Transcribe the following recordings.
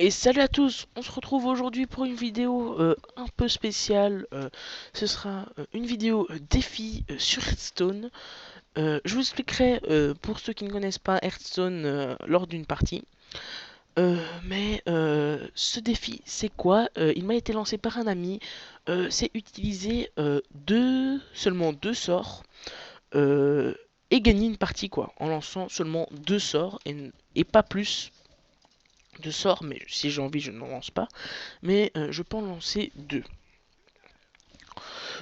Et salut à tous, on se retrouve aujourd'hui pour une vidéo un peu spéciale. Ce sera une vidéo défi sur Hearthstone. Je vous expliquerai pour ceux qui ne connaissent pas Hearthstone lors d'une partie. Mais ce défi, c'est quoi? Il m'a été lancé par un ami. C'est utiliser seulement deux sorts euh, et gagner une partie quoi, en lançant seulement deux sorts et pas plus de sorts. Mais si j'ai envie, je n'en lance pas. Mais je peux en lancer deux.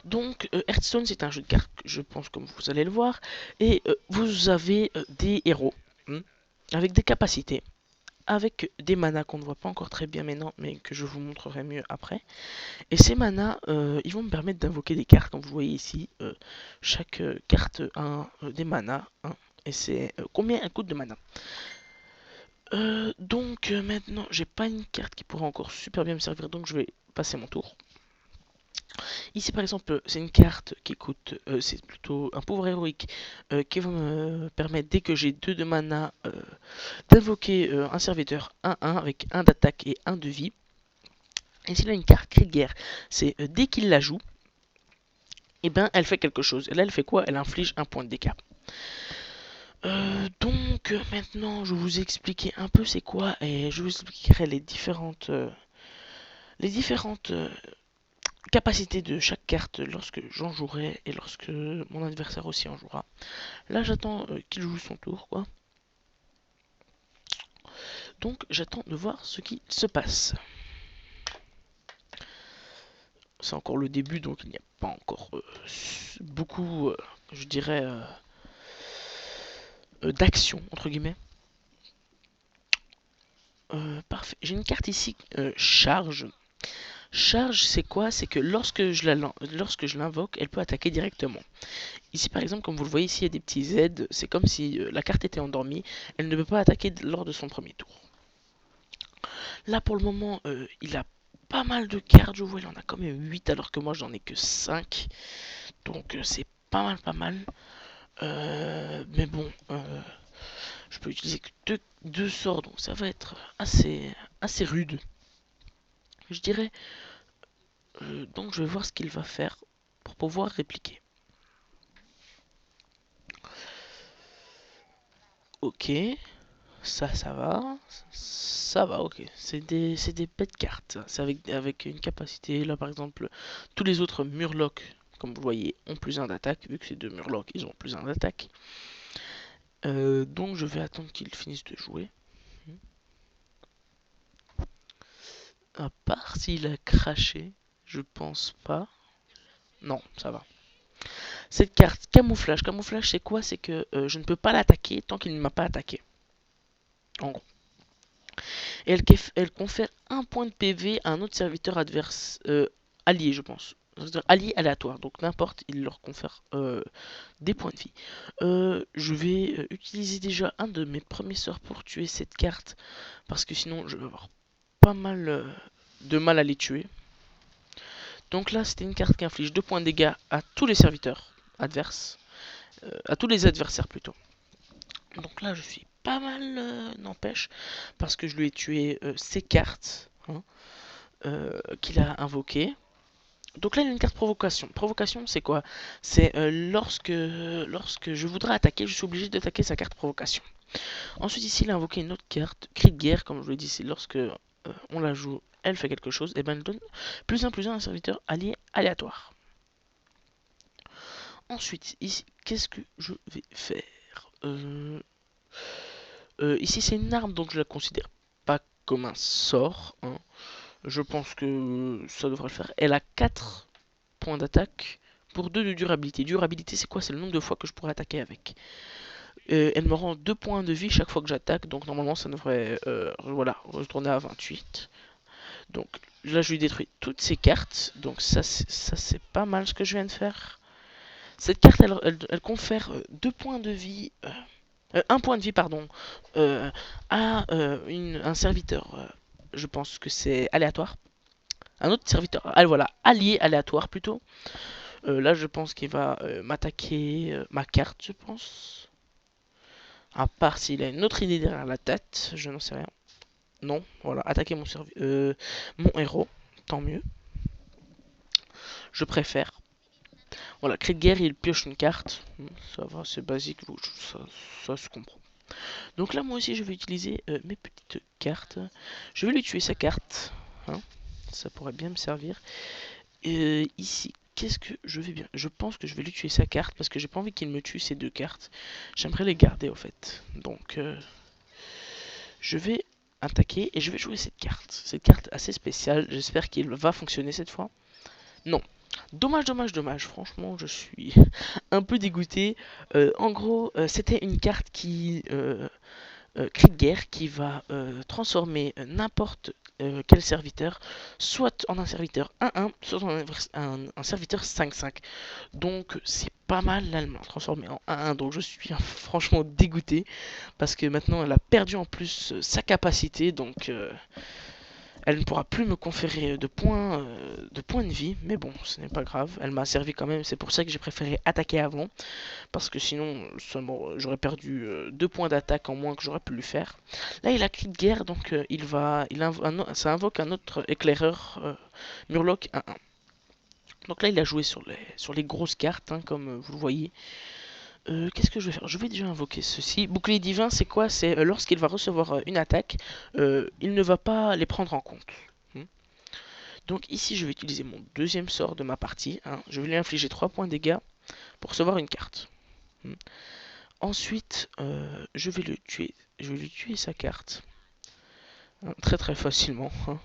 Donc Hearthstone c'est un jeu de cartes, je pense comme vous allez le voir, et vous avez des héros hmm, avec des capacités, avec des manas qu'on ne voit pas encore très bien maintenant, mais que je vous montrerai mieux après. Et ces manas, ils vont me permettre d'invoquer des cartes, comme vous voyez ici, chaque carte a des manas, hein, et c'est combien elle coûte de mana. Donc maintenant, j'ai pas une carte qui pourrait encore super bien me servir, donc je vais passer mon tour. Ici par exemple, c'est une carte qui coûte, c'est plutôt un pouvoir héroïque qui va me permettre, dès que j'ai 2 de mana, d'invoquer un serviteur 1-1 avec un d'attaque et un de vie. Et s'il a une carte cri de guerre, c'est dès qu'il la joue, et ben elle fait quelque chose. Et là elle fait quoi? Elle inflige un point de dégâts. Donc maintenant je vais vous expliquer un peu c'est quoi et je vous expliquerai les différentes capacité de chaque carte lorsque j'en jouerai et lorsque mon adversaire aussi en jouera. Là j'attends qu'il joue son tour quoi. Donc j'attends de voir ce qui se passe. C'est encore le début donc il n'y a pas encore beaucoup je dirais d'action entre guillemets. Parfait. J'ai une carte ici charge. Charge c'est quoi? C'est que lorsque je l'invoque elle peut attaquer directement. Ici par exemple comme vous le voyez ici il y a des petits Z, c'est comme si la carte était endormie, elle ne peut pas attaquer lors de son premier tour. Là pour le moment il a pas mal de cartes, je vois il en a quand même 8 alors que moi j'en ai que 5. Donc c'est pas mal pas mal. Mais bon, je peux utiliser que deux sorts donc ça va être assez rude. Je dirais, donc je vais voir ce qu'il va faire pour pouvoir répliquer. Ok, ça va. Ça va, ok. C'est des bêtes cartes. C'est avec une capacité. Là, par exemple, tous les autres Murlocs, comme vous voyez, ont plus un d'attaque. Vu que c'est deux Murlocs, ils ont plus un d'attaque. Donc, je vais attendre qu'ils finissent de jouer. À part s'il a craché, je pense pas. Non, ça va. Cette carte, camouflage. Camouflage, c'est quoi? C'est que je ne peux pas l'attaquer tant qu'il ne m'a pas attaqué. En gros. Et elle confère un point de PV à un autre serviteur adverse, allié, je pense. C'est-à-dire allié aléatoire, donc n'importe, il leur confère des points de vie. Je vais utiliser déjà un de mes premiers sorts pour tuer cette carte, parce que sinon je vais avoir pas mal de mal à les tuer. Donc là, c'était une carte qui inflige 2 points de dégâts à tous les serviteurs adverses, à tous les adversaires plutôt. Donc là, je suis pas mal, n'empêche, parce que je lui ai tué ses cartes. Hein, qu'il a invoqué. Donc là, il y a une carte provocation. Provocation, c'est quoi? C'est lorsque je voudrais attaquer, je suis obligé d'attaquer sa carte provocation. Ensuite, ici, il a invoqué une autre carte, cri de guerre, comme je vous l'ai dit, c'est lorsque on la joue, elle fait quelque chose, et ben elle donne plus un à un serviteur allié aléatoire. Ensuite, ici, qu'est-ce que je vais faire? Ici, c'est une arme, donc je la considère pas comme un sort. Hein. Je pense que ça devrait le faire. Elle a 4 points d'attaque pour 2 de durabilité. Durabilité, c'est quoi? C'est le nombre de fois que je pourrais attaquer avec. Elle me rend 2 points de vie chaque fois que j'attaque, donc normalement ça devrait voilà, retourner à 28. Donc là je lui détruis toutes ces cartes, donc ça c'est pas mal ce que je viens de faire. Cette carte elle confère 2 points de vie, 1 point de vie pardon, à un serviteur, je pense que c'est aléatoire. Un autre serviteur, ah, voilà, allié aléatoire plutôt. Là, je pense qu'il va m'attaquer ma carte, je pense. À part s'il a une autre idée derrière la tête, je n'en sais rien. Non, voilà, attaquer mon héros, tant mieux, je préfère. Voilà, cri de guerre, il pioche une carte. Ça va, c'est basique, ça se comprend. Donc là, moi aussi, je vais utiliser mes petites cartes. Je vais lui tuer sa carte. Hein, ça pourrait bien me servir. Ici, qu'est-ce que je vais bien? Je pense que je vais lui tuer sa carte parce que j'ai pas envie qu'il me tue ces deux cartes. J'aimerais les garder, au fait. Donc, je vais attaquer et je vais jouer cette carte. Cette carte assez spéciale. J'espère qu'il va fonctionner cette fois. Non. Dommage, dommage, dommage. Franchement, je suis un peu dégoûté. En gros, c'était une carte qui cri de guerre qui va transformer n'importe quel serviteur, soit en un serviteur 1-1, soit en un serviteur 5-5. Donc c'est pas mal l'allemand transformé en 1-1. Donc je suis franchement dégoûté parce que maintenant elle a perdu en plus sa capacité. Donc elle ne pourra plus me conférer de points de vie. Mais bon, ce n'est pas grave. Elle m'a servi quand même. C'est pour ça que j'ai préféré attaquer avant parce que sinon j'aurais perdu 2 points d'attaque en moins que j'aurais pu lui faire. Là il a cri de guerre donc ça invoque un autre éclaireur Murloc 1-1. Donc là il a joué sur les grosses cartes hein, comme vous le voyez. Qu'est-ce que je vais faire? Je vais déjà invoquer ceci. Bouclier divin c'est quoi? C'est lorsqu'il va recevoir une attaque, il ne va pas les prendre en compte. Hmm. Donc ici je vais utiliser mon deuxième sort de ma partie. Hein. Je vais lui infliger 3 points de dégâts pour recevoir une carte. Hmm. Ensuite, je vais le tuer. Je vais lui tuer sa carte. Hein, très très facilement. Hein.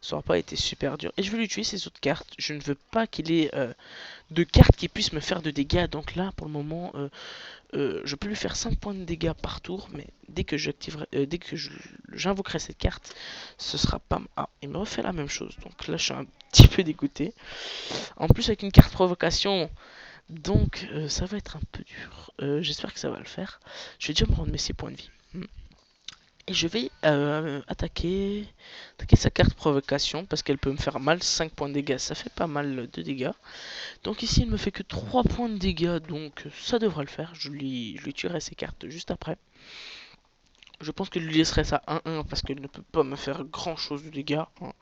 Ça n'aura pas été super dur. Et je vais lui tuer ses autres cartes. Je ne veux pas qu'il ait de cartes qui puissent me faire de dégâts. Donc là, pour le moment, je peux lui faire 5 points de dégâts par tour. Mais dès que j'invoquerai cette carte, ce sera pas... Ah, il me refait la même chose. Donc là, je suis un petit peu dégoûté. En plus, avec une carte provocation... Donc ça va être un peu dur. J'espère que ça va le faire. Je vais déjà me rendre mes 6 points de vie. Et je vais attaquer sa carte provocation parce qu'elle peut me faire mal. 5 points de dégâts, ça fait pas mal de dégâts. Donc ici il me fait que 3 points de dégâts. Donc ça devrait le faire. Je lui tuerai ses cartes juste après. Je pense que je lui laisserai ça 1-1 parce qu'elle ne peut pas me faire grand chose de dégâts. Hein.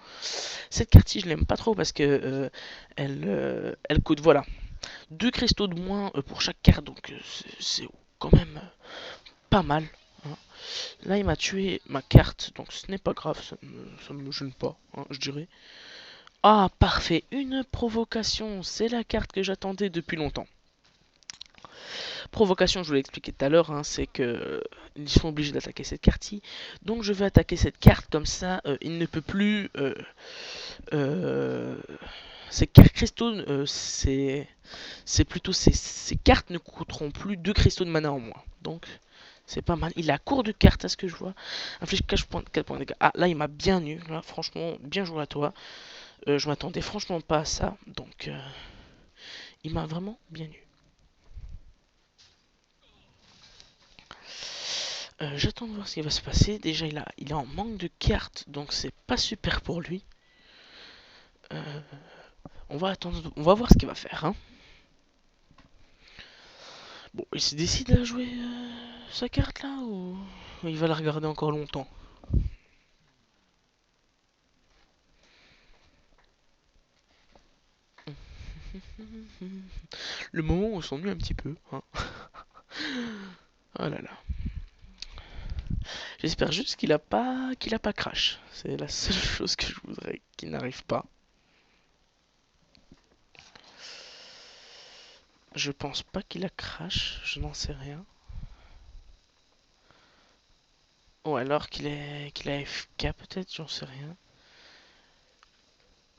Cette carte-ci je l'aime pas trop parce que elle coûte, voilà, 2 cristaux de moins pour chaque carte, donc c'est quand même pas mal. Hein. Là, il m'a tué ma carte, donc ce n'est pas grave, ça me gêne pas, hein, je dirais. Ah, parfait, une provocation, c'est la carte que j'attendais depuis longtemps. Provocation, je vous l'ai expliqué tout à l'heure, hein, c'est que ils sont obligés d'attaquer cette carte-ci. Donc je vais attaquer cette carte comme ça, il ne peut plus... ces cartes cristaux, c'est plutôt ces cartes ne coûteront plus 2 cristaux de mana en moins. Donc c'est pas mal. Il a court de cartes à ce que je vois. Inflige 4 points de dégâts. Ah là il m'a bien eu. Là franchement bien joué à toi. Je m'attendais franchement pas à ça. Donc il m'a vraiment bien eu. J'attends de voir ce qui va se passer. Déjà il est en manque de cartes. Donc c'est pas super pour lui. On va attendre. On va voir ce qu'il va faire. Hein. Bon, il se décide à jouer sa carte là ou il va la regarder encore longtemps? Le moment où on s'ennuie un petit peu. Hein. Oh là là. J'espère juste qu'il a pas crash. C'est la seule chose que je voudrais qu'il n'arrive pas. Je pense pas qu'il a crash, je n'en sais rien. Ou alors qu'il a FK peut-être, j'en sais rien.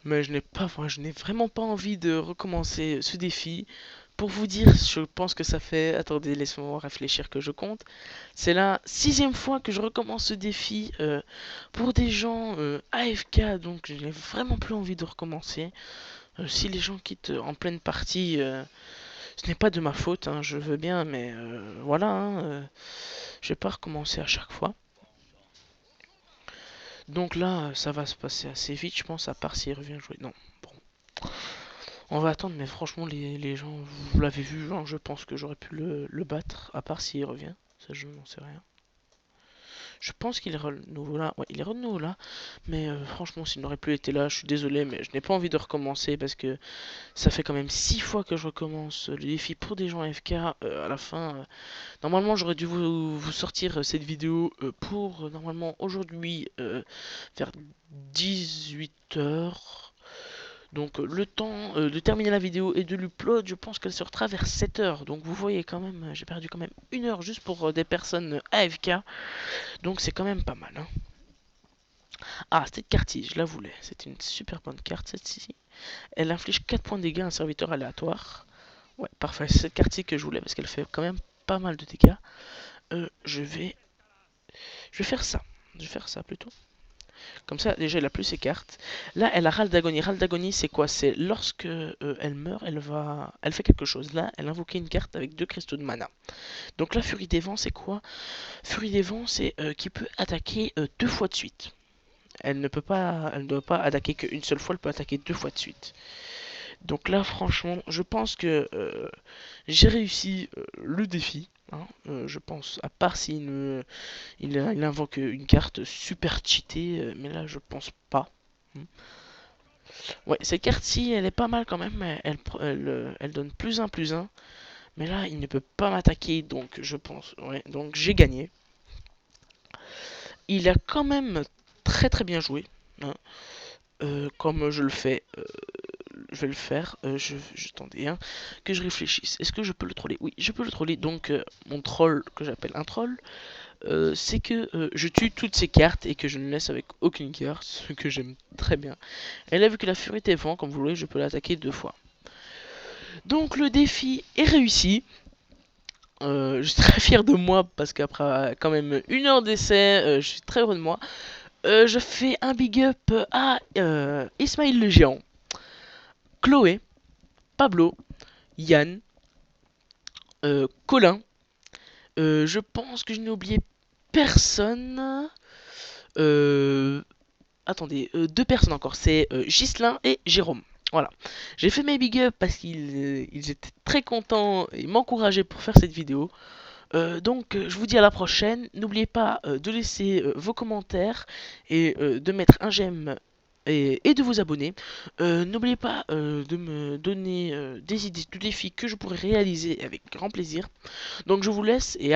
Mais je n'ai vraiment pas envie de recommencer ce défi. Pour vous dire, je pense que ça fait... Attendez, laissez-moi réfléchir que je compte. C'est la 6e fois que je recommence ce défi pour des gens AFK, donc je n'ai vraiment plus envie de recommencer. Si les gens quittent en pleine partie, ce n'est pas de ma faute, hein, je veux bien, mais voilà, hein, je vais pas recommencer à chaque fois. Donc là, ça va se passer assez vite, je pense, à part s'il revient jouer. Non, bon. On va attendre, mais franchement, les gens, vous l'avez vu, hein, je pense que j'aurais pu le battre, à part s'il revient. Ça, je n'en sais rien. Je pense qu'il est renouveau là. Ouais, il est renouveau là. Mais franchement, s'il n'aurait plus été là, je suis désolé, mais je n'ai pas envie de recommencer parce que ça fait quand même 6 fois que je recommence le défi pour des gens AFK. À la fin, normalement, j'aurais dû vous sortir cette vidéo pour normalement aujourd'hui vers 18 h. Donc le temps de terminer la vidéo et de l'upload, je pense qu'elle sortira vers 7 h. Donc vous voyez quand même, j'ai perdu quand même 1 heure juste pour des personnes AFK. Donc c'est quand même pas mal, hein. Ah, cette carte-ci, je la voulais. C'est une super bonne carte, cette-ci. Elle inflige 4 points de dégâts à un serviteur aléatoire. Ouais, parfait. C'est cette carte-ci que je voulais parce qu'elle fait quand même pas mal de dégâts. Je vais faire ça. Je vais faire ça plutôt. Comme ça, déjà, elle a plus ses cartes. Là, elle a Râle d'Agonie. Râle d'Agonie, c'est quoi? C'est lorsque elle meurt, elle fait quelque chose. Là, elle invoquait une carte avec 2 cristaux de mana. Donc la Furie des Vents, c'est quoi? Furie des Vents, c'est qui peut attaquer 2 fois de suite. Elle ne doit pas attaquer qu'une seule fois, elle peut attaquer 2 fois de suite. Donc là, franchement, je pense que j'ai réussi le défi, hein. Je pense, à part il invoque une carte super cheatée, mais là, je pense pas. Ouais, cette carte-ci, elle est pas mal quand même. Elle donne +1/+1. Mais là, il ne peut pas m'attaquer, donc je pense. Ouais, donc j'ai gagné. Il a quand même très très bien joué, hein. Comme je le fais, je vais le faire. Attendez, hein, que je réfléchisse. Est-ce que je peux le troller? Oui, je peux le troller. Donc, mon troll, que j'appelle un troll, c'est que je tue toutes ces cartes et que je ne laisse avec aucune carte, ce que j'aime très bien. Elle a vu que la furie des vents, comme vous voyez, je peux l'attaquer 2 fois. Donc, le défi est réussi. Je suis très fier de moi parce qu'après quand même 1 heure d'essai, je suis très heureux de moi. Je fais un big up à Ismaël le géant, Chloé, Pablo, Yann, Colin. Je pense que je n'ai oublié personne. Euh, Attendez, 2 personnes encore. C'est Ghislain et Jérôme. Voilà. J'ai fait mes big up parce qu'ils étaient très contents et m'encourageaient pour faire cette vidéo. Donc, je vous dis à la prochaine. N'oubliez pas de laisser vos commentaires et de mettre un j'aime et de vous abonner. N'oubliez pas de me donner des idées de défis que je pourrais réaliser avec grand plaisir. Donc, je vous laisse et